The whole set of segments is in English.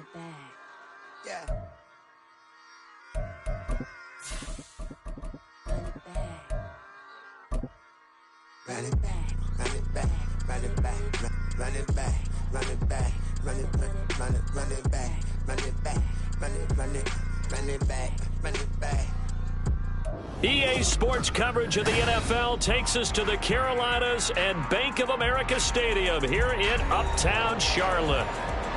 it back. Yeah. Run it back. Run it back, run it back, run it back, run it back, run it back, run it back, run it back, run it back, run it back, run it back. EA Sports coverage of the NFL takes us to the Carolinas and Bank of America Stadium here in Uptown Charlotte.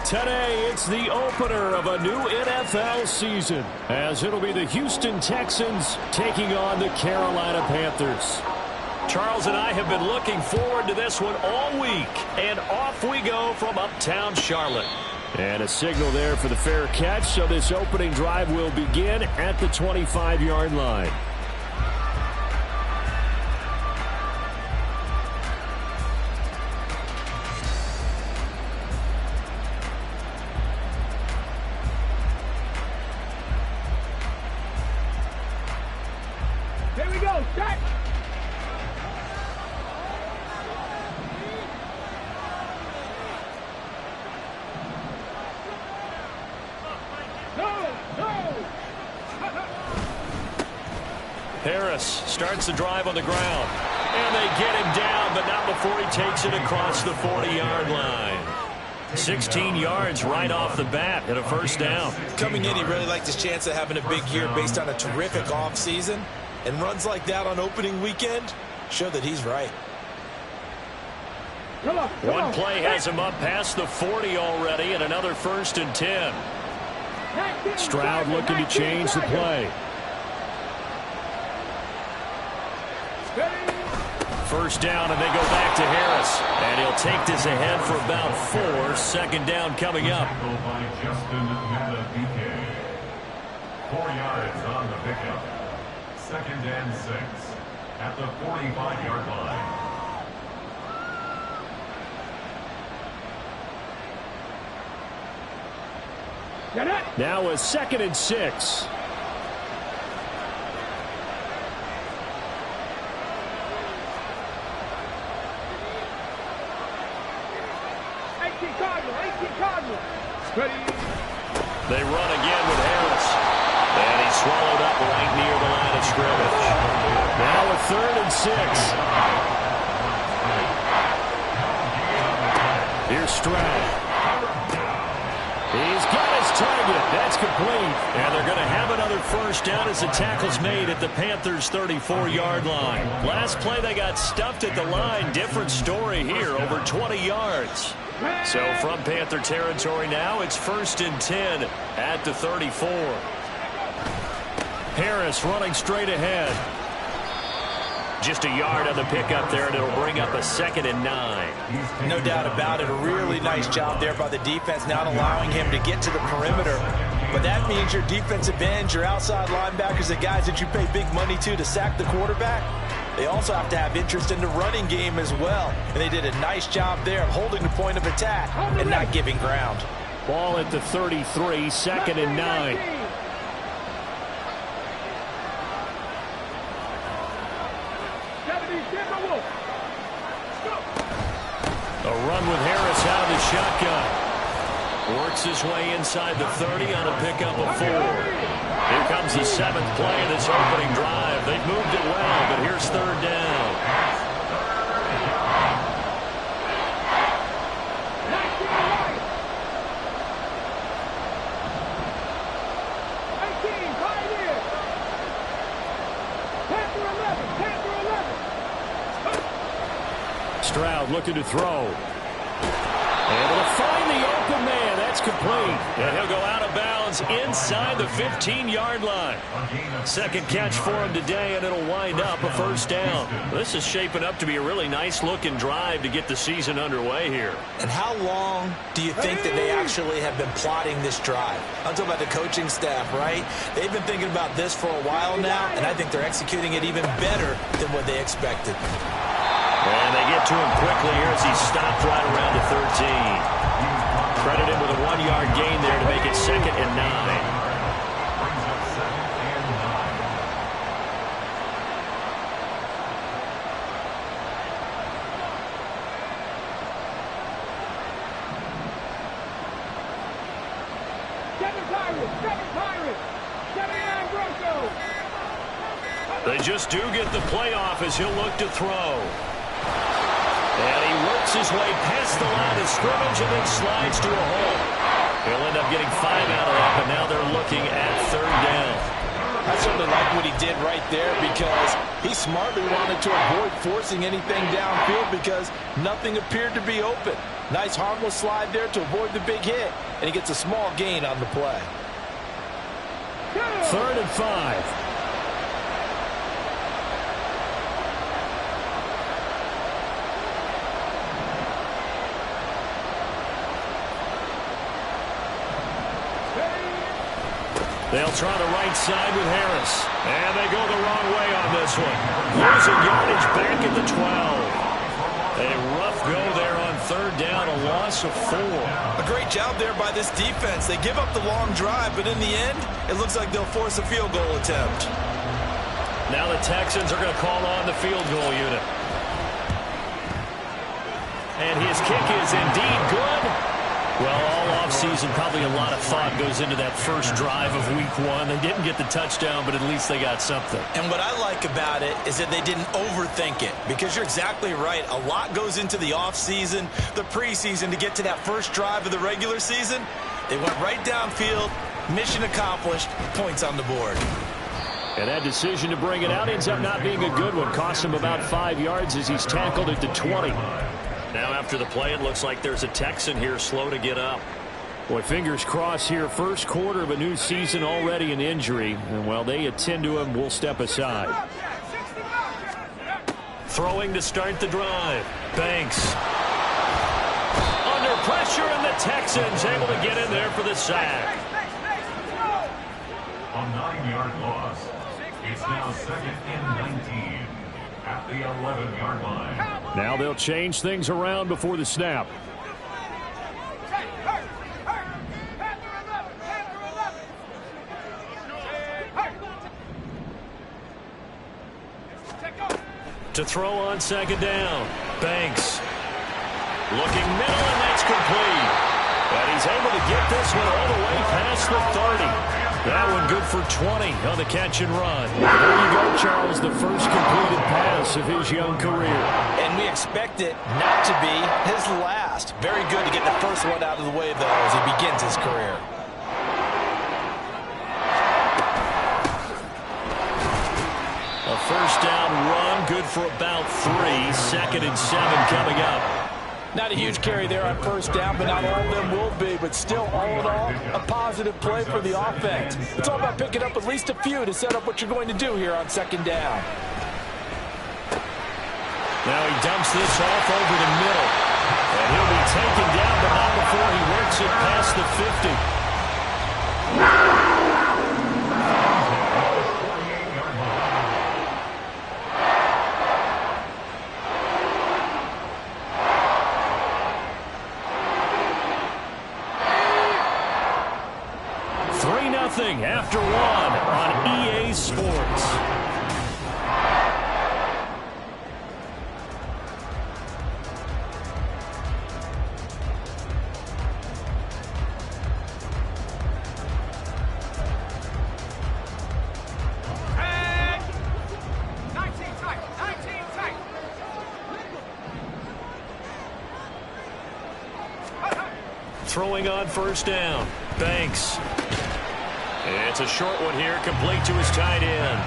Today, it's the opener of a new NFL season, as it'll be the Houston Texans taking on the Carolina Panthers. Charles and I have been looking forward to this one all week, and off we go from Uptown Charlotte. And a signal there for the fair catch, so this opening drive will begin at the 25-yard line. Here we go, set! Harris starts the drive on the ground. And they get him down, but not before he takes it across the 40-yard line. 16 yards right off the bat and a first down. Coming in, he really liked his chance of having a big year based on a terrific offseason. And runs like that on opening weekend show that he's right. One play has him up past the 40 already, and another 1st and 10. Stroud looking to change the play. First down, and they go back to Harris. And he'll take this ahead for about 4. Second down coming up. By Justin Madubuike. 4 yards on the pickup. 2nd and 6 at the 45-yard line. Now a 2nd and 6. They run again with Harris. And he's swallowed up right near the line of scrimmage. Now a 3rd and 6. Here's Stroud. He's got his target. That's complete. And they're going to have another first down as the tackle's made at the Panthers' 34-yard line. Last play they got stuffed at the line. Different story here, over 20 yards. So from Panther territory now, it's 1st and 10 at the 34. Harris running straight ahead. Just a yard on the pickup there, and it'll bring up a 2nd and 9. No doubt about it. A really nice job there by the defense, not allowing him to get to the perimeter. But that means your defensive ends, your outside linebackers, the guys that you pay big money to sack the quarterback, they also have to have interest in the running game as well. And they did a nice job there of holding the point of attack and not giving ground. Ball at the 33, 2nd and 9. A run with Harris out of the shotgun. Works his way inside the 30 on a pickup of 4. Here comes the 7th play of this opening drive. They've moved it well, but here's 3rd down. Stroud looking to throw. Able to find the open man. That's complete. And he'll go out of bounds inside the 15-yard line. 2nd catch for him today, and it'll wind up a first down. This is shaping up to be a really nice-looking drive to get the season underway here. And how long do you think that they actually have been plotting this drive? I'm talking about the coaching staff, right? They've been thinking about this for a while now, and I think they're executing it even better than what they expected. And they get to him quickly here as he's stopped right around the 13. Credit him with a 1-yard gain there to make it 2nd and 9. 7 Pirates. 79 Broncos. They just do get the playoff as he'll look to throw. And he works his way past the line of scrimmage and then slides to a hole. He'll end up getting 5 out of that, but now they're looking at 3rd down. I certainly like what he did right there because he smartly wanted to avoid forcing anything downfield because nothing appeared to be open. Nice harmless slide there to avoid the big hit, and he gets a small gain on the play. 3rd and 5. They'll try the right side with Harris. And they go the wrong way on this one. Losing yardage back at the 12. A rough go there on 3rd down, a loss of 4. A great job there by this defense. They give up the long drive, but in the end, it looks like they'll force a field goal attempt. Now the Texans are going to call on the field goal unit. And his kick is indeed good. Well, all offseason, probably a lot of thought goes into that first drive of Week 1. They didn't get the touchdown, but at least they got something. And what I like about it is that they didn't overthink it, because you're exactly right. A lot goes into the offseason, the preseason, to get to that first drive of the regular season. They went right downfield, mission accomplished, points on the board. And that decision to bring it out ends up not being a good one. Costs him about 5 yards as he's tackled at the 20. Now after the play, it looks like there's a Texan here slow to get up. Boy, fingers crossed here. First quarter of a new season, already an injury. And while they attend to him, we'll step aside. Throwing to start the drive. Banks. Under pressure, and the Texans able to get in there for the sack. A 9-yard loss. It's now 2nd and 19 at the 11-yard line. Now they'll change things around before the snap. To throw on 2nd down. Banks. Looking middle, and that's complete. But he's able to get this one all the way past the 30. That one good for 20 on the catch and run. There you go, Charles, the first completed pass of his young career. And we expect it not to be his last. Very good to get the first one out of the way, though, as he begins his career. A first down run, good for about 3. 2nd and 7 coming up. Not a huge carry there on first down, but not all of them will be. But still, all in all, a positive play for the offense. It's all about picking up at least a few to set up what you're going to do here on 2nd down. Now he dumps this off over the middle. And he'll be taken down, but not before he works it past the 50. 3-0 after 1 on EA Sports. Throwing on first down. Banks. It's a short one here, complete to his tight end.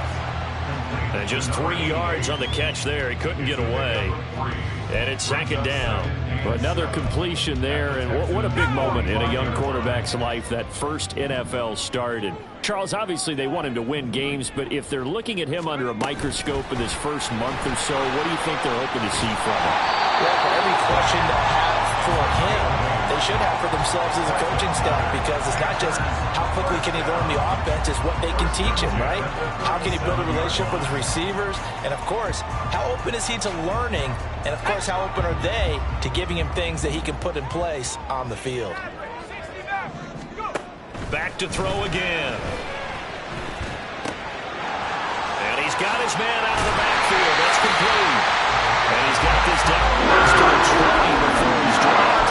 And just 3 yards on the catch there. He couldn't get away. And it's 2nd down. Another completion there, and what a big moment in a young quarterback's life, that first NFL start. And Charles, obviously they want him to win games, but if they're looking at him under a microscope in this first month or so, what do you think they're hoping to see from him? Well, for every question they have for him, they should have for themselves as a coaching staff, because it's not just how quickly can he learn the offense, it's what they can teach him, right? How can he build a relationship with his receivers? And, of course, how open is he to learning? And, of course, how open are they to giving him things that he can put in place on the field? Back to throw again. And he's got his man out of the backfield. That's complete. And he's got this down close to the 20 before he's dropped.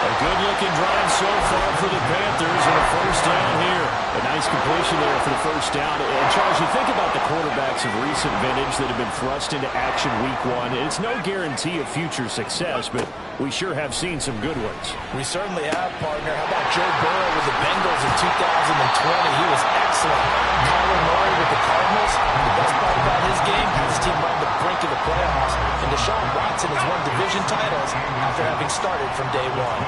A good-looking drive so far for the Panthers, and a first down here. A nice completion there for the first down. And Charles, you think about the quarterbacks of recent vintage that have been thrust into action week one. It's no guarantee of future success, but we sure have seen some good ones. We certainly have, partner. How about Joe Burrow with the Bengals in 2020? He was excellent. Kyler Murray with the Cardinals. The best part about his game, his team right on the brink of the playoffs. And Deshaun Watson has won division titles after having started from day one.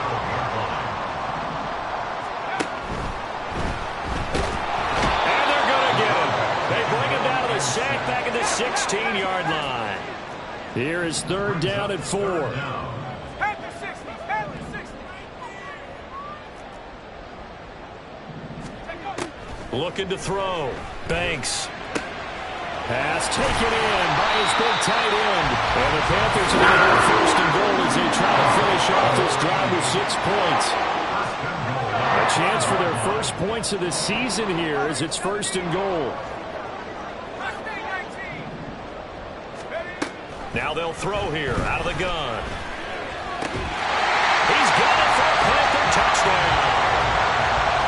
And they're going to get him. They bring him down to the sack back at the 16-yard line. Here is third down and 4. At the 60. At the 60. Looking to throw. Banks. Pass taken in by his big tight end. And the Panthers are going to go first and goal as they try to finish off this drive with 6 points. A chance for their first points of the season here as it's first and goal. Now they'll throw here out of the gun. He's got it for a Panther touchdown.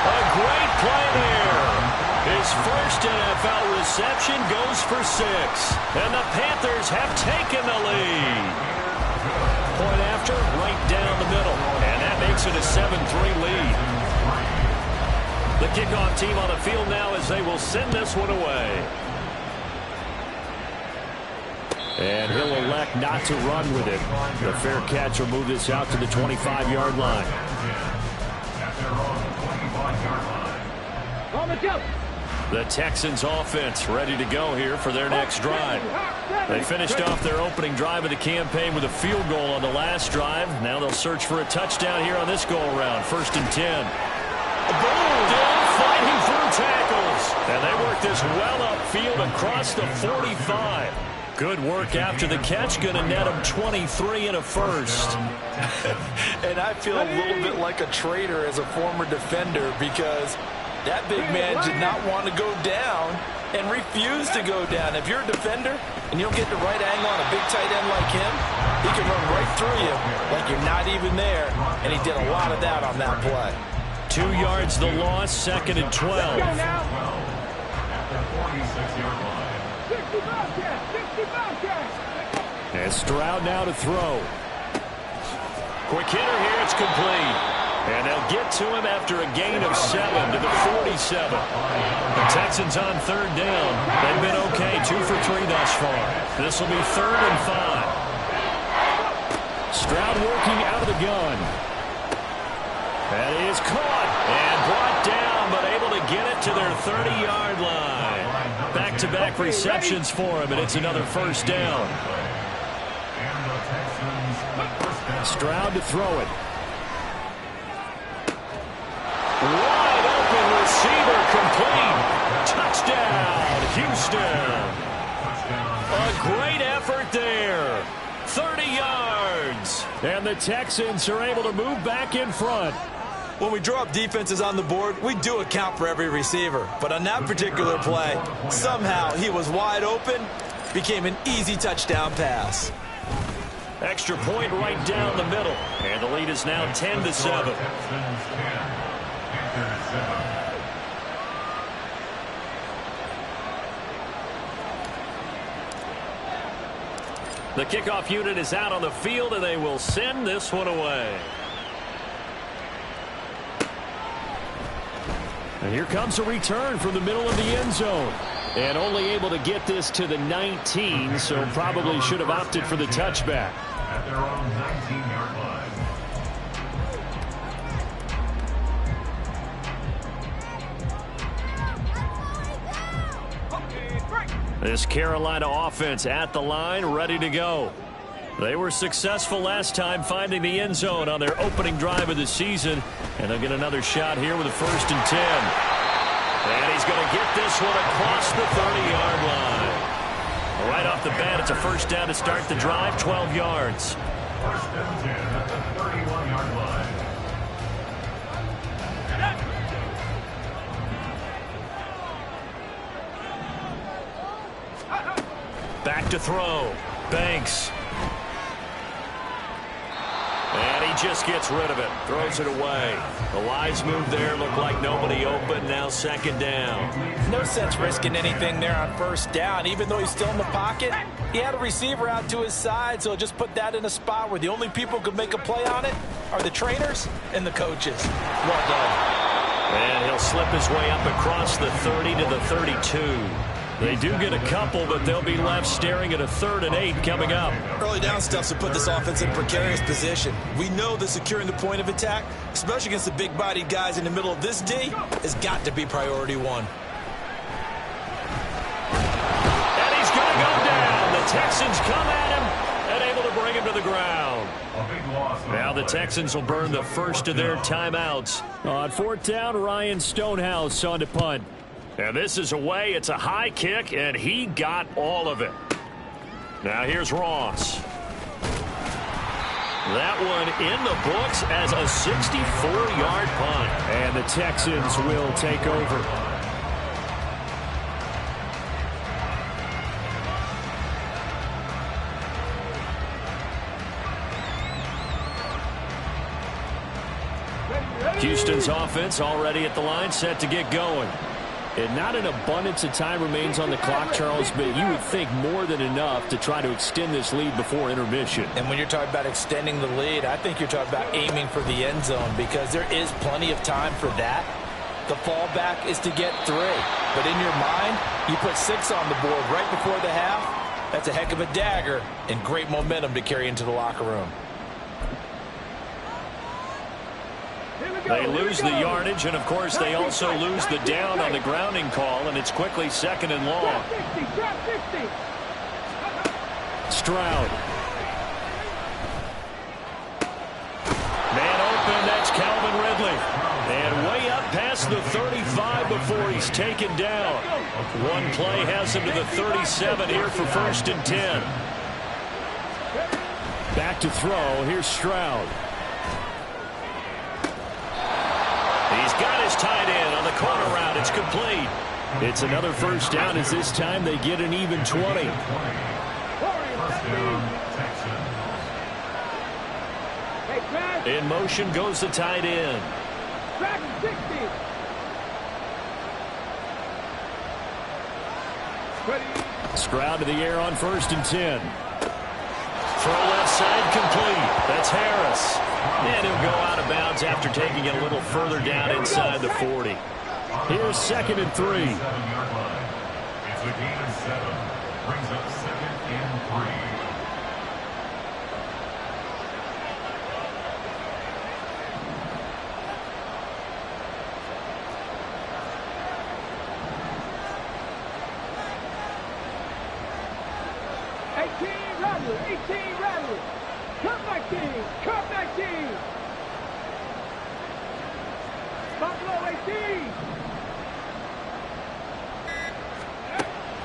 A great play there. His first NFL reception goes for 6. And the Panthers have taken the lead. Point after, right down the middle. And that makes it a 7-3 lead. The kickoff team on the field now as they will send this one away. And he'll elect not to run with it. The fair catch will move this out to the 25-yard line. The Texans offense ready to go here for their next drive. They finished off their opening drive of the campaign with a field goal on the last drive. Now they'll search for a touchdown here on this go-around. 1st and 10. Still fighting through tackles. And they work this well upfield across the 45. Good work after the catch. Going to net him 23 and a first. And I feel a little bit like a traitor as a former defender because that big man did not want to go down and refused to go down. If you're a defender and you don't get the right angle on a big tight end like him, he can run right through you like you're not even there. And he did a lot of that on that play. 2 yards the loss, 2nd and 12. And Stroud now to throw. Quick hitter here, it's complete. And they'll get to him after a gain of 7 to the 47. The Texans on 3rd down. They've been okay, 2 for 3 thus far. This will be 3rd and 5. Stroud working out of the gun. That is caught and brought down, but able to get it to their 30-yard line. Back-to-back receptions for him, and it's another first down. Stroud to throw it. Wide open receiver complete. Touchdown, Houston. A great effort there. 30 yards. And the Texans are able to move back in front. When we draw up defenses on the board, we do account for every receiver. But on that particular play, somehow he was wide open, became an easy touchdown pass. Extra point right down the middle. And the lead is now 10-7. The kickoff unit is out on the field, and they will send this one away. And here comes a return from the middle of the end zone. And only able to get this to the 19, so probably should have opted for the touchback. At their own 19-yard line. This Carolina offense at the line, ready to go. They were successful last time finding the end zone on their opening drive of the season. And they'll get another shot here with a 1st and 10. And he's going to get this one across the 30-yard line. Right off the bat, it's a first down to start the drive, 12 yards. 1st and 10 at the 31-yard line. Back to throw. Banks. And he just gets rid of it. Throws it away. The wise move there. Looked like nobody open. Now second down. No sense risking anything there on first down. Even though he's still in the pocket, he had a receiver out to his side, so just put that in a spot where the only people who could make a play on it are the trainers and the coaches. Well done. And he'll slip his way up across the 30 to the 32. They do get a couple, but they'll be left staring at a 3rd and 8 coming up. Early down stuffs will put this offense in a precarious position. We know that securing the point of attack, especially against the big-bodied guys in the middle of this D, has got to be priority one. And he's going to go down. The Texans come at him and able to bring him to the ground. Now the Texans will burn the first of their timeouts. On 4th down, Ryan Stonehouse on to punt. And this is away. It's a high kick, and he got all of it. Now here's Ross. That one in the books as a 64-yard punt. And the Texans will take over. Houston's offense already at the line, set to get going. And not an abundance of time remains on the clock, Charles, but you would think more than enough to try to extend this lead before intermission. And when you're talking about extending the lead, I think you're talking about aiming for the end zone because there is plenty of time for that. The fallback is to get 3. But in your mind, you put 6 on the board right before the half. That's a heck of a dagger and great momentum to carry into the locker room. They lose the yardage, and, of course, they also lose the down on the grounding call, and it's quickly 2nd and long. Stroud. Man open, that's Calvin Ridley. And way up past the 35 before he's taken down. One play has him to the 37 here for 1st and 10. Back to throw. Here's Stroud. He's got his tight end on the corner route. It's complete. It's another 1st down as this time they get an even 20. In motion goes the tight end. Stroud to the air on 1st and 10. Throw left side complete. That's Harris. And he'll go out of bounds after taking it a little further down inside the 40. Here's 2nd and 3. It's a gain of 7. Brings up 2nd and 3.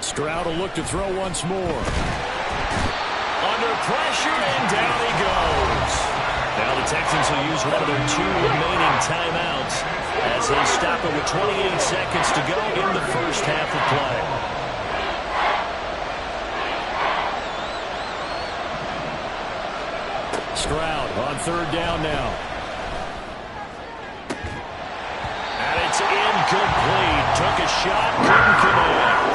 Stroud will look to throw once more. Under pressure, and down he goes. Now the Texans will use one of their 2 remaining timeouts as they stop it with 28 seconds to go in the first half of play. Stroud on 3rd down now. And it's incomplete. Took a shot, couldn't connect.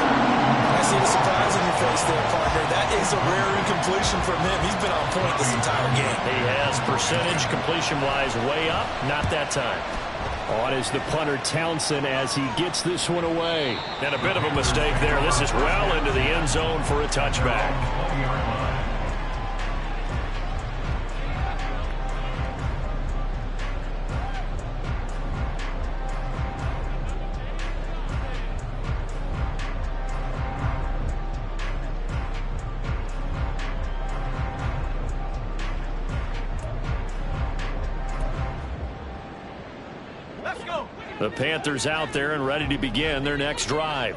I see the surprise in your face there, partner. That is a rare incompletion from him. He's been on point this entire game. He has percentage completion-wise way up. Not that time. On is the punter Townsend as he gets this one away. And a bit of a mistake there. This is well into the end zone for a touchback. The Panthers out there and ready to begin their next drive.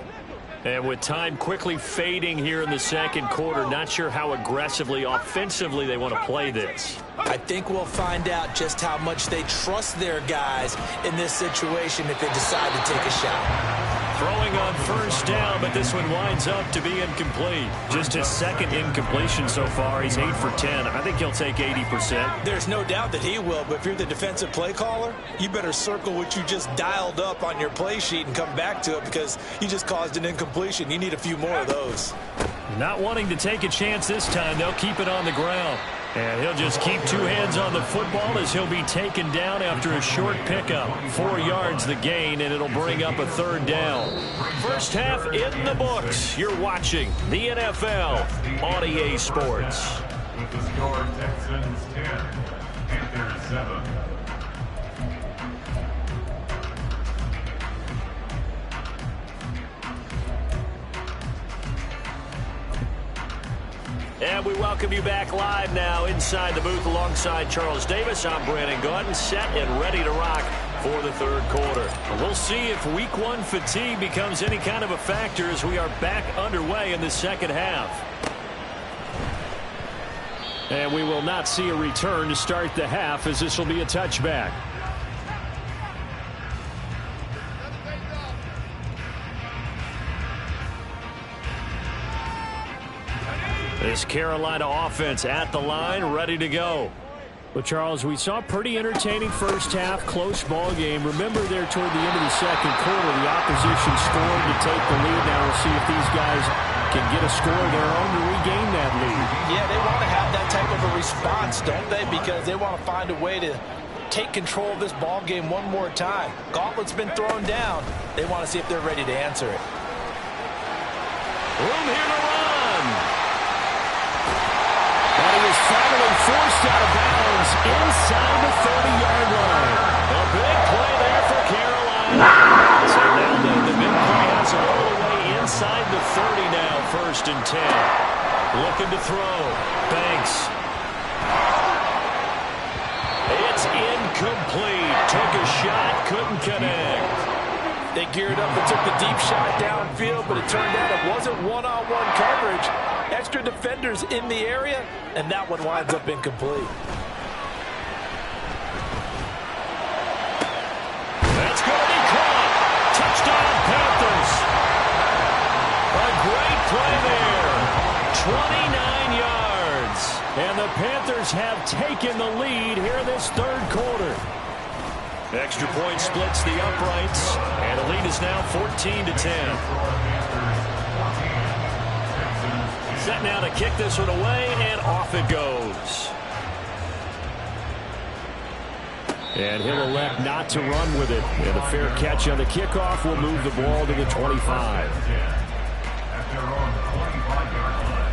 And with time quickly fading here in the 2nd quarter, not sure how aggressively, offensively they want to play this. I think we'll find out just how much they trust their guys in this situation if they decide to take a shot. Throwing on first down, but this one winds up to be incomplete. Just his second incompletion so far. He's 8 for 10. I think he'll take 80%. There's no doubt that he will, but if you're the defensive play caller, you better circle what you just dialed up on your play sheet and come back to it because you just caused an incompletion. You need a few more of those. Not wanting to take a chance this time, they'll keep it on the ground. And he'll just keep two hands on the football as he'll be taken down after a short pickup. 4 yards the gain, and it'll bring up a third down. First half in the books. You're watching the NFL on EA Sports. With the score, Texans 10, Panthers 7. And we welcome you back live now inside the booth alongside Charles Davis. I'm Brandon Gaudin, set and ready to rock for the third quarter. We'll see if week one fatigue becomes any kind of a factor as we are back underway in the second half. And we will not see a return to start the half as this will be a touchback. This Carolina offense at the line, ready to go. Well, Charles, we saw a pretty entertaining first half, close ball game. Remember there toward the end of the second quarter, the opposition scored to take the lead. Now we'll see if these guys can get a score of their own to regain that lead. Yeah, they want to have that type of a response, don't they? Because they want to find a way to take control of this ball game one more time. Gauntlet's been thrown down. They want to see if they're ready to answer it. Room here to run. And he was finally forced out of bounds inside the 30-yard line. A big play there for Carolina. So now the big play has it all the way inside the 30 now, 1st and 10. Looking to throw. Banks. It's incomplete. Took a shot, couldn't connect. They geared up and took the deep shot downfield, but it turned out it wasn't one-on-one coverage. Extra defenders in the area, and that one winds up incomplete. That's going to be caught. Touchdown, Panthers. A great play there. 29 yards. And the Panthers have taken the lead here in this third quarter. Extra point splits the uprights, and the lead is now 14-10. Set now to kick this one away, and off it goes. And he'll elect not to run with it. And a fair catch on the kickoff will move the ball to the 25. At their own 25-yard line.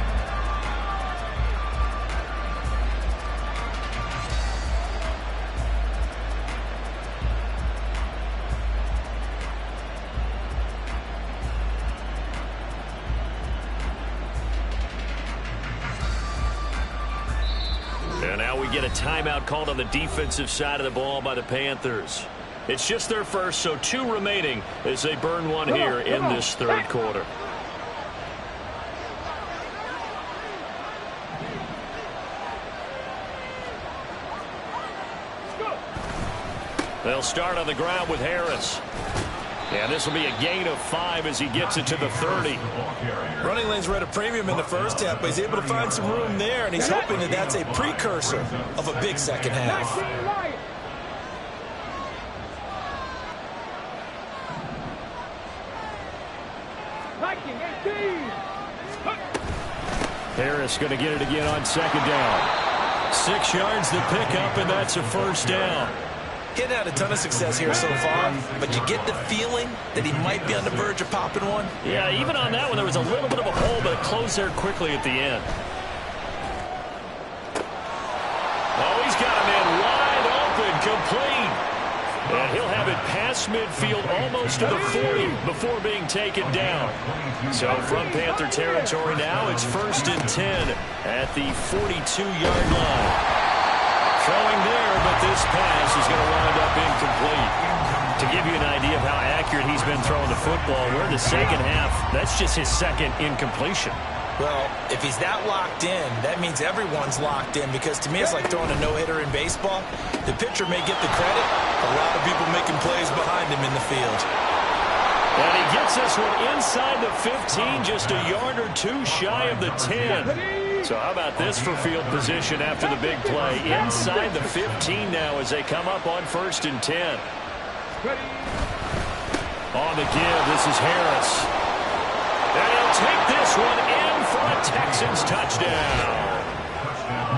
And now we get a timeout called on the defensive side of the ball by the Panthers. It's just their first, so 2 remaining as they burn one here in this third quarter. They'll start on the ground with Harris. And this will be a gain of 5 as he gets it to the 30. Running lanes were at a premium in the first half, but he's able to find some room there, and he's hoping that that's a precursor of a big second half. Harris going to get it again on second down. 6 yards the pickup, and that's a first down. Getting had a ton of success here so far, but you get the feeling that he might be on the verge of popping one. Yeah, even on that one, there was a little bit of a hole, but it closed there quickly at the end. Oh, he's got him in wide open, complete. And he'll have it past midfield almost to the 40 before being taken down. So from Panther territory now, it's 1st and 10 at the 42-yard line. Throwing there, but this pass is going to wind up incomplete. To give you an idea of how accurate he's been throwing the football, we're in the second half. That's just his second incompletion. Well, if he's that locked in, that means everyone's locked in, because to me it's like throwing a no-hitter in baseball. The pitcher may get the credit, a lot of people making plays behind him in the field. And he gets this one inside the 15, just a yard or two shy of the 10. So how about this for field position after the big play? Inside the 15 now as they come up on 1st and 10. On the give, this is Harris. And he'll take this one in for a Texans touchdown.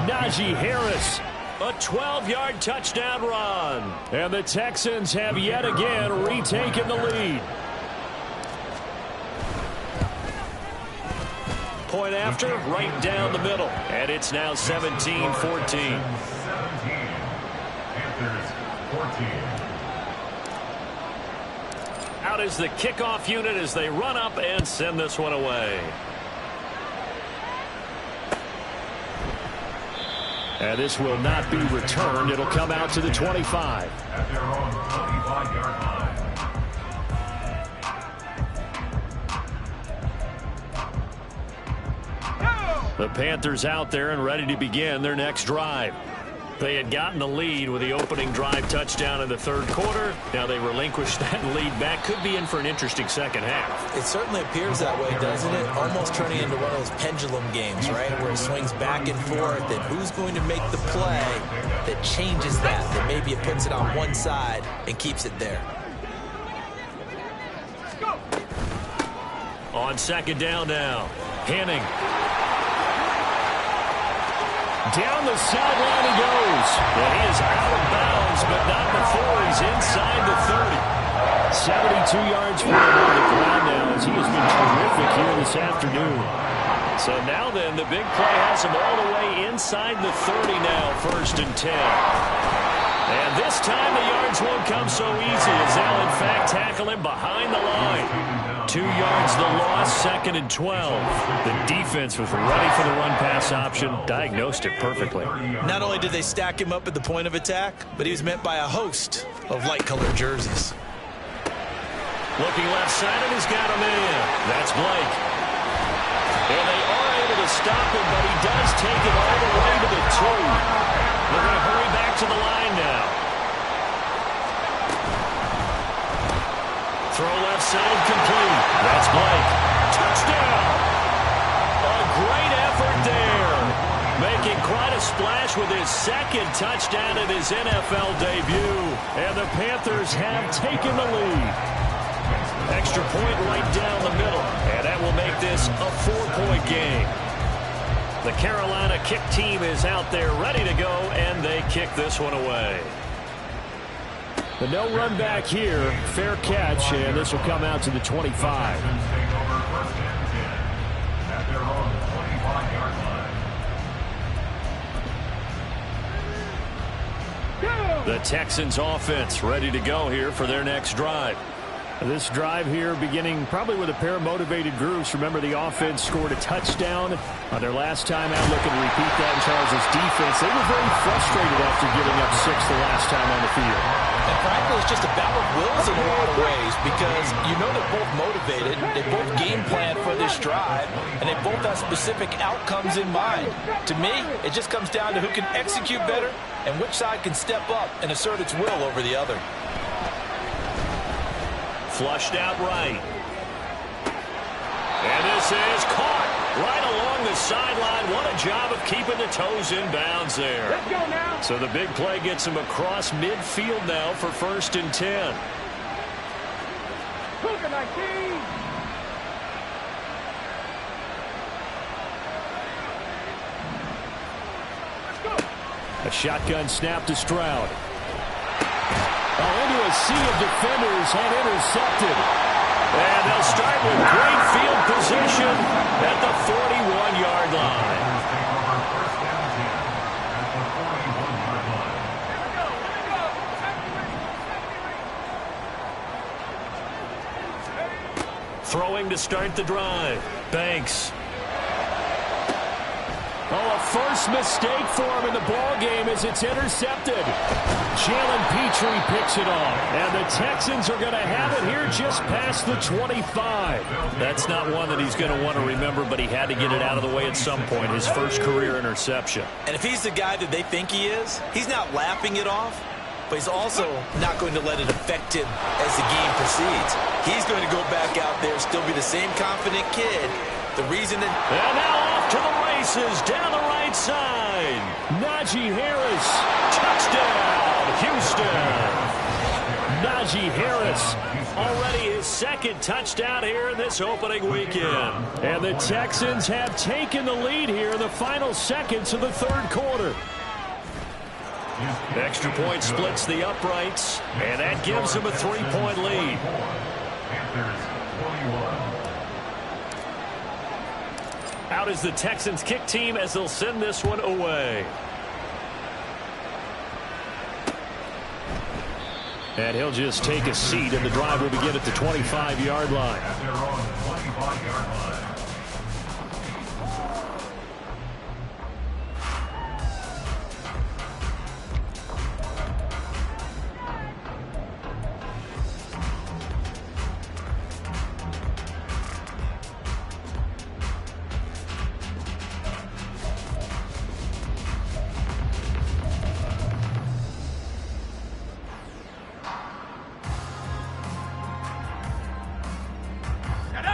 Najee Harris, a 12-yard touchdown run. And the Texans have yet again retaken the lead. Point after, right down the middle. And it's now 17-14. 17. Panthers 14. Out is the kickoff unit as they run up and send this one away. And this will not be returned. It'll come out to the 25. At their own 25-yard line. The Panthers out there and ready to begin their next drive. They had gotten the lead with the opening drive touchdown in the 3rd quarter. Now they relinquish that lead back. Could be in for an interesting second half. It certainly appears that way, doesn't it? Almost turning into one of those pendulum games, right? Where it swings back and forth, and who's going to make the play that changes that maybe it puts it on one side and keeps it there. On 2nd down now, Henning. Down the sideline he goes. And he is out of bounds, but not before he's inside the 30. 72 yards for him on the ground now as he has been terrific here this afternoon. So now then, the big play has him all the way inside the 30 now, 1st and 10. And this time the yards won't come so easy as they'll in fact tackle him behind the line. 2 yards the loss, 2nd and 12. The defense was ready for the run-pass option, diagnosed it perfectly. Not only did they stack him up at the point of attack, but he was met by a host of light-colored jerseys. Looking left side, and he's got a man. That's Blake. And they are able to stop him, but he does take it all the way to the 2. They're going to hurry back to the line now. Throw left side complete. That's Blake. Touchdown! A great effort there. Making quite a splash with his 2nd touchdown in his NFL debut. And the Panthers have taken the lead. Extra point right down the middle. And that will make this a 4-point game. The Carolina kick team is out there ready to go, and they kick this one away. The no run back here, fair catch, and this will come out to the 25. Take over 1st and 10 at their own 25-yard line. The Texans offense ready to go here for their next drive. This drive here beginning probably with a pair of motivated groups. Remember, the offense scored a touchdown on their last time out. Looking to repeat that in Charles' defense. They were very frustrated after giving up 6 the last time on the field. And frankly, it's just a battle of wills in a lot of ways because you know they're both motivated, they both game plan for this drive, and they both have specific outcomes in mind. To me, it just comes down to who can execute better and which side can step up and assert its will over the other. Flushed out right. And this is caught right along the sideline. What a job of keeping the toes in bounds there. Let's go now. So the big play gets him across midfield now for 1st and 10. Cougar 19. Let's go. A shotgun snap to Stroud. Into a sea of defenders and intercepted. And they'll start with great field position at the 41-yard line. Take over 1st and 10 at the 41-yard line. Throwing to start the drive. Banks. Oh, a first mistake for him in the ball game as it's intercepted. Jalen Petrie picks it off. And the Texans are going to have it here just past the 25. That's not one that he's going to want to remember, but he had to get it out of the way at some point. His first career interception. And if he's the guy that they think he is, he's not laughing it off. but he's also not going to let it affect him as the game proceeds. He's going to go back out there, still be the same confident kid. The reason that... And now off to the races, down the right side. Najee Harris. Touchdown, Houston. Najee Harris, already his second touchdown here in this opening weekend. And the Texans have taken the lead here in the final seconds of the third quarter. Extra point splits the uprights, and that gives them a 3-point lead. Panthers 21. Out is the Texans kick team as they'll send this one away. And he'll just take a seat, and the drive will begin at the 25-yard line. At their own 25-yard line.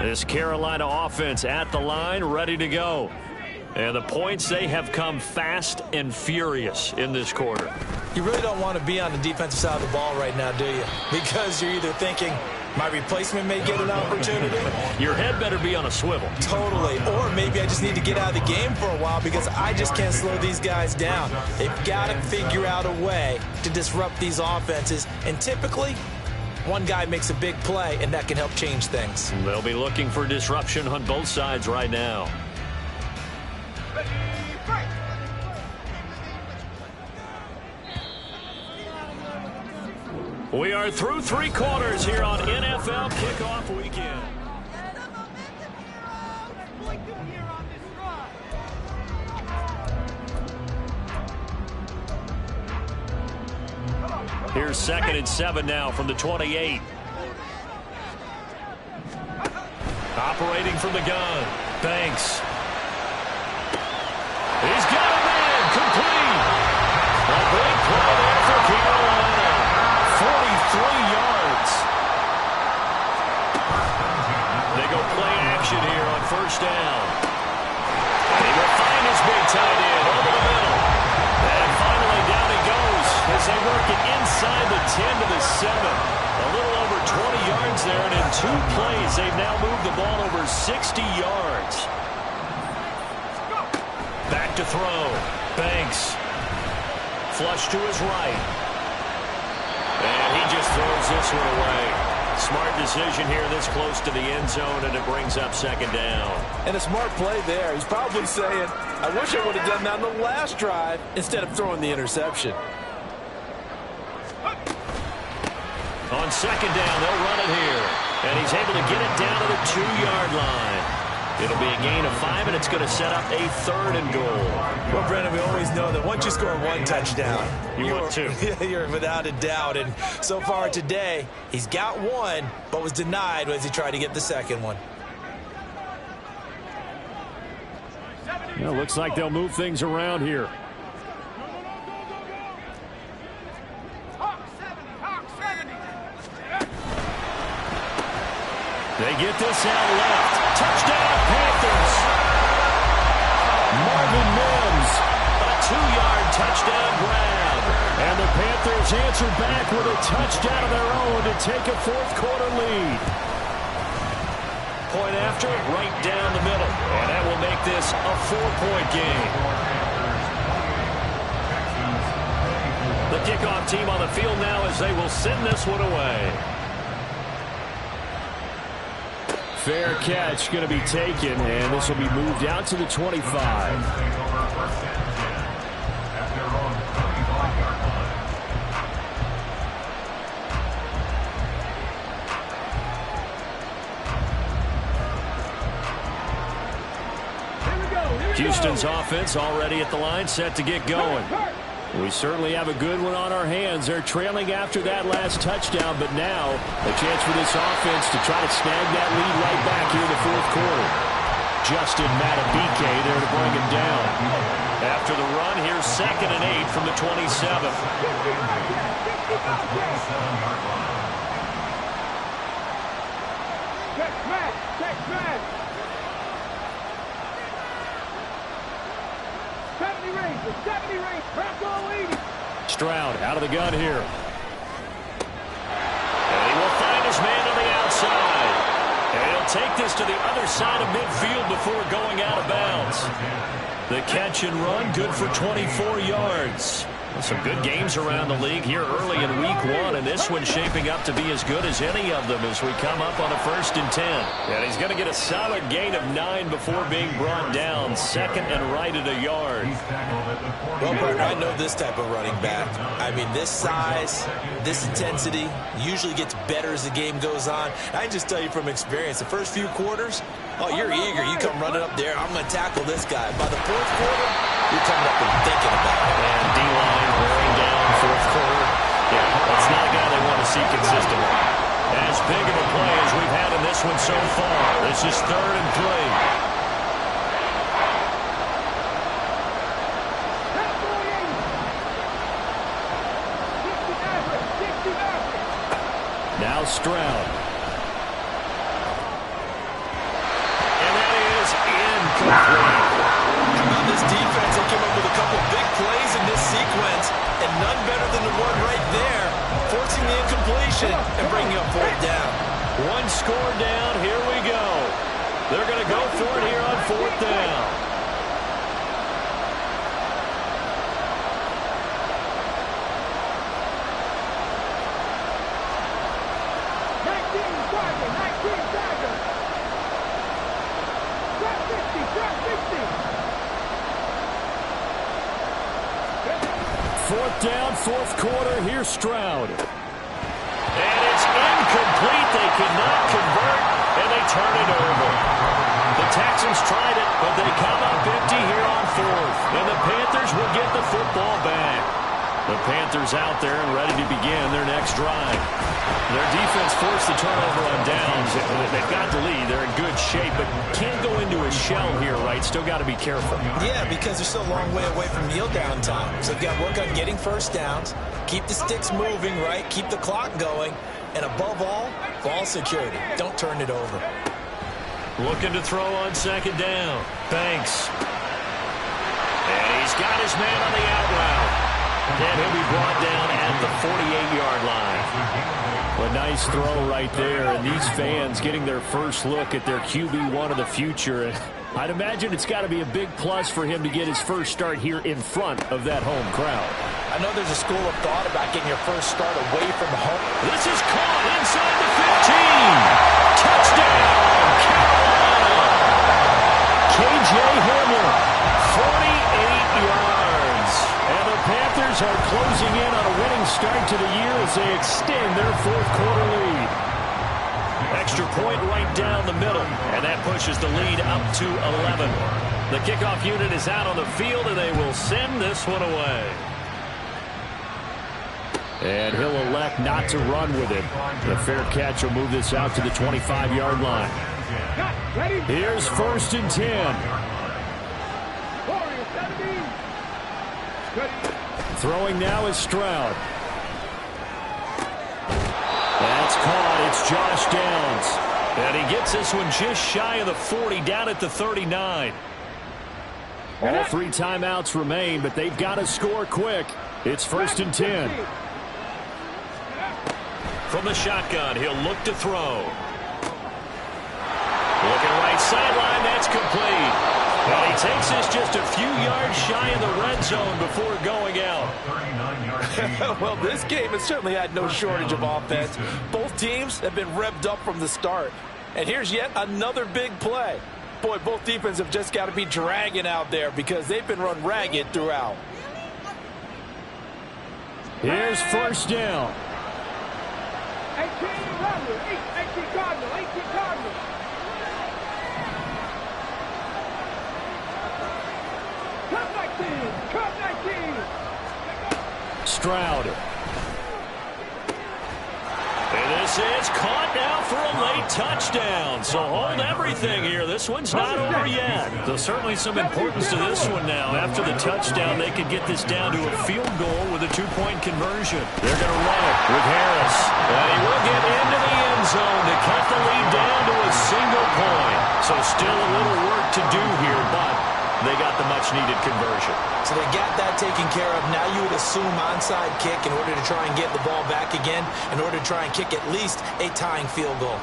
This Carolina offense at the line, ready to go. And the points, they have come fast and furious in this quarter. You really don't want to be on the defensive side of the ball right now, do you? Because you're either thinking, my replacement may get an opportunity. Your head better be on a swivel. Totally. Or maybe I just need to get out of the game for a while because I just can't slow these guys down. They've got to figure out a way to disrupt these offenses. And typically, one guy makes a big play, and that can help change things. They'll be looking for disruption on both sides right now. We are through three quarters here on NFL Kickoff Weekend. Here's 2nd and 7 now from the 28. Operating from the gun. Banks. He's got a man. Complete. A big play there for Carolina. 43 yards. They go play action here on first down. And he will find his big tight end over the middle. And finally down he goes as they work it inside the 10 to the 7. A little over 20 yards there, and in 2 plays they've now moved the ball over 60 yards. Back to throw. Banks. Flush to his right. And he just throws this one away. Smart decision here this close to the end zone, and it brings up 2nd down. And a smart play there. He's probably saying, I wish I would have done that on the last drive instead of throwing the interception. On 2nd down, they'll run it here. And he's able to get it down to the 2-yard line. It'll be a gain of 5, and it's going to set up a 3rd and goal. Well, Brendan, we always know that once you score 1 touchdown, you're without a doubt. And so far today, he's got 1, but was denied as he tried to get the 2nd one. Well, looks like they'll move things around here. They get this out left. Touchdown, Panthers. Marvin Mims. A 2-yard touchdown grab. And the Panthers answer back with a touchdown of their own to take a 4th quarter lead. Point after, right down the middle. And that will make this a 4-point game. The kickoff team on the field now as they will send this one away. Fair catch going to be taken, and this will be moved out to the 25. Houston's offense already at the line, set to get going. We certainly have a good one on our hands. They're trailing after that last touchdown, but now a chance for this offense to try to snag that lead right back here in the 4th quarter. Justin Matabike there to bring him down. After the run, here's 2nd and 8 from the 27. Check smash. 70 range. Bronco leading. Stroud out of the gun here. And he will find his man on the outside. And he'll take this to the other side of midfield before going out of bounds. The catch and run, good for 24 yards. Some good games around the league here early in week 1, and this one's shaping up to be as good as any of them as we come up on a 1st and 10. And he's going to get a solid gain of 9 before being brought down, 2nd and right at a yard. Well, partner, I know this type of running back. I mean, this size, this intensity usually gets better as the game goes on. I can just tell you from experience, the first few quarters, oh, you're eager. You come running up there, I'm going to tackle this guy. By the 4th quarter, you're coming up and thinking about it. And D-line wearing down 4th quarter. Yeah, that's not a guy they want to see consistently. As big of a play as we've had in this one so far. This is 3rd and 3. Now Stroud. And that is incomplete. This defense, they came up with a couple big plays in this sequence, and none better than the one right there, forcing the incompletion and bringing up 4th down. One score down, here we go. They're going to go for it here on 4th down. Down, 4th quarter. Here's Stroud. And it's incomplete. They could not convert, and they turn it over. The Texans tried it, but they come up empty here on 4th. And the Panthers will get the football back. The Panthers out there and ready to begin their next drive. Their defense forced the turnover on downs. They've got the lead. They're in good shape, but can't go into a shell here, right? Still got to be careful. Yeah, because they're still a long way away from kneel down time. So they've got to work on getting 1st downs, keep the sticks moving, right? Keep the clock going. And above all, ball security. Don't turn it over. Looking to throw on 2nd down. Banks. And he's got his man on the out route. And he'll be brought down at the 48-yard line. A nice throw right there, and these fans getting their first look at their QB1 of the future. And I'd imagine it's got to be a big plus for him to get his first start here in front of that home crowd. I know there's a school of thought about getting your first start away from home. This is caught inside the 15. Touchdown, Carolina. K.J. Hamler, 48 yards. And the Panthers are closing in on a winning start to the year as they extend their 4th quarter lead. Extra point right down the middle, and that pushes the lead up to 11. The kickoff unit is out on the field, and they will send this one away. And he'll elect not to run with it. The fair catch will move this out to the 25-yard line. Here's 1st and 10. Throwing now is Stroud. That's caught. It's Josh Downs. And he gets this one just shy of the 40, down at the 39. All 3 timeouts remain, but they've got to score quick. It's 1st and 10. From the shotgun, he'll look to throw. Looking right sideline, that's complete. And he takes this just a few yards shy of the red zone before going out. Well, this game has certainly had no shortage of offense. Both teams have been revved up from the start. And here's yet another big play. Boy, both defenses have just got to be dragging out there because they've been run ragged throughout. Here's 1st down. 18 Cardinals. Cut 19. Stroud. And this is caught now for a late touchdown. So hold everything here. This one's not over yet. So certainly some importance to this one now. After the touchdown, they could get this down to a field goal with a 2-point conversion. They're going to run it with Harris. And he will get into the end zone to cut the lead down to a single point. So still a little work to do here, but they got the much-needed conversion. So they got that taken care of. Now you would assume onside kick in order to try and get the ball back again, in order to try and kick at least a tying field goal.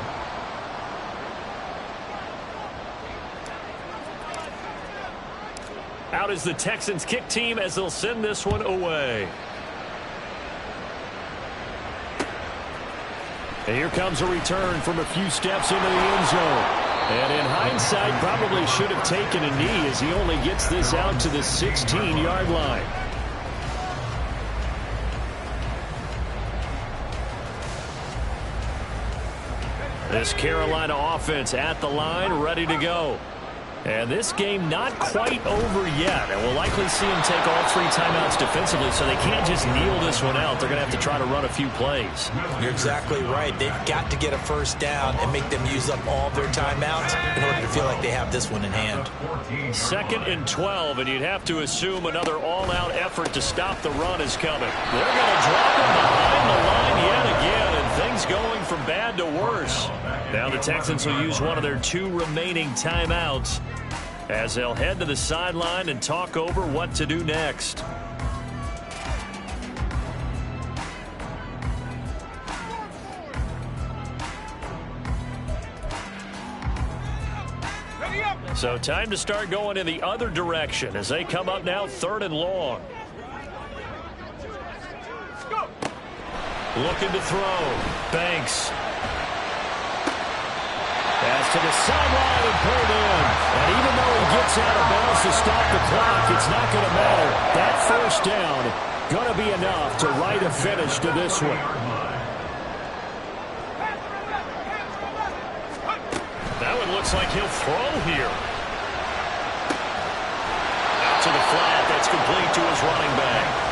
Out is the Texans kick team as they'll send this one away. And here comes a return from a few steps into the end zone. And in hindsight, probably should have taken a knee as he only gets this out to the 16-yard line. This Carolina offense at the line, ready to go. And this game not quite over yet. And we'll likely see them take all 3 timeouts defensively, so they can't just kneel this one out. They're going to have to try to run a few plays. You're exactly right. They've got to get a first down and make them use up all of their timeouts in order to feel like they have this one in hand. 2nd and 12, and you'd have to assume another all-out effort to stop the run is coming. They're going to drop him behind the line yet again, and things going from bad to worse. Now the Texans will use one of their 2 remaining timeouts as they'll head to the sideline and talk over what to do next. So time to start going in the other direction as they come up now 3rd and long. Looking to throw. Banks. Pass to the sideline and pulled in. And even though he gets out of bounds to stop the clock, it's not going to matter. That first down going to be enough to write a finish to this one. That one looks like he'll throw here. Out to the flat. That's complete to his running back.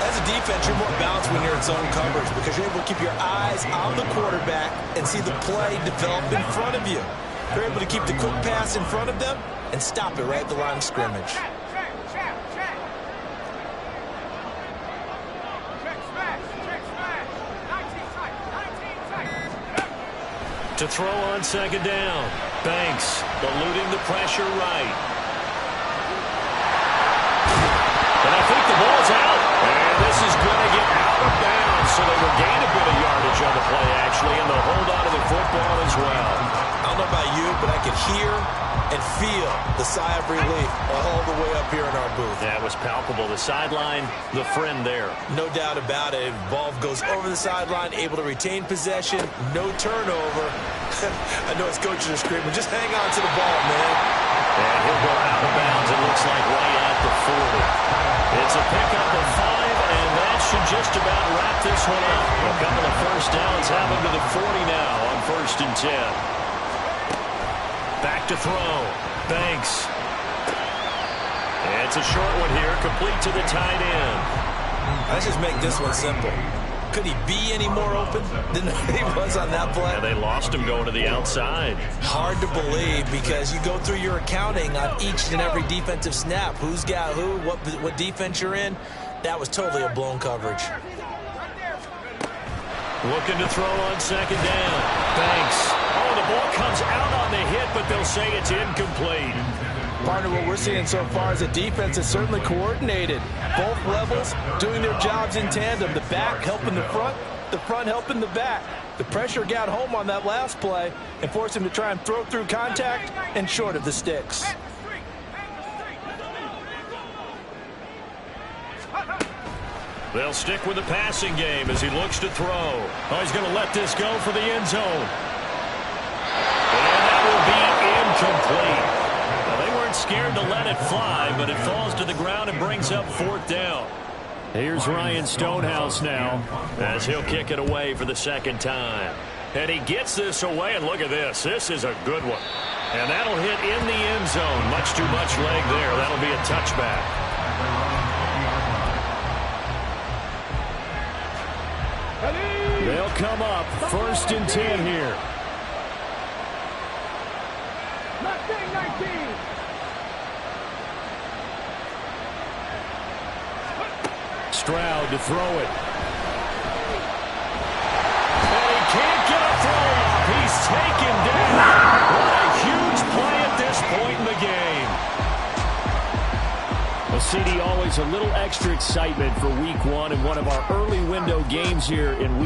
As a defense, you're more balanced when you're in zone coverage because you're able to keep your eyes on the quarterback and see the play develop in front of you. You're able to keep the quick pass in front of them and stop it right at the line of scrimmage. To throw on 2nd down. Banks eluding the pressure right. And I think the ball's out. And this is going to get out of bounds. So they will gain a bit of yardage on the play, actually, and they'll hold on to the football as well. I don't know about you, but I could hear and feel the sigh of relief all the way up here in our booth. That was palpable. The sideline, the friend there. No doubt about it. Ball goes over the sideline, able to retain possession, no turnover. I know his coaches are screaming, just hang on to the ball, man. And he'll go out of bounds, it looks like, right at the 40. It's a pickup of 5, and that should just about wrap this one up. A couple of first downs have him to the 40 now on 1st and 10. Back to throw. Banks. It's a short one here, complete to the tight end. Let's just make this one simple. Could he be any more open than he was on that play? And they lost him going to the outside. Hard to believe because you go through your accounting on each and every defensive snap. Who's got who, what defense you're in. That was totally a blown coverage. Looking to throw on 2nd down. Banks. Oh, the ball comes out on the hit, but they'll say it's incomplete. Partner, what we're seeing so far is a defense that's certainly coordinated. Both levels doing their jobs in tandem. The back helping the front helping the back. The pressure got home on that last play and forced him to try and throw through contact and short of the sticks. They'll stick with the passing game as he looks to throw. Oh, he's going to let this go for the end zone. And that will be incomplete. Well, they weren't scared to let it fly, but it falls to the ground and brings up 4th down. Here's Ryan Stonehouse now as he'll kick it away for the 2nd time. And he gets this away, and look at this. This is a good one. And that'll hit in the end zone. Much too much leg there. That'll be a touchback. They'll come up 1st and 10 here. Mustang 19. Stroud to throw it. And he can't get a throw off. He's taken down. What a huge play at this point in the game. Well, CD, always a little extra excitement for week one and one of our early window games here in week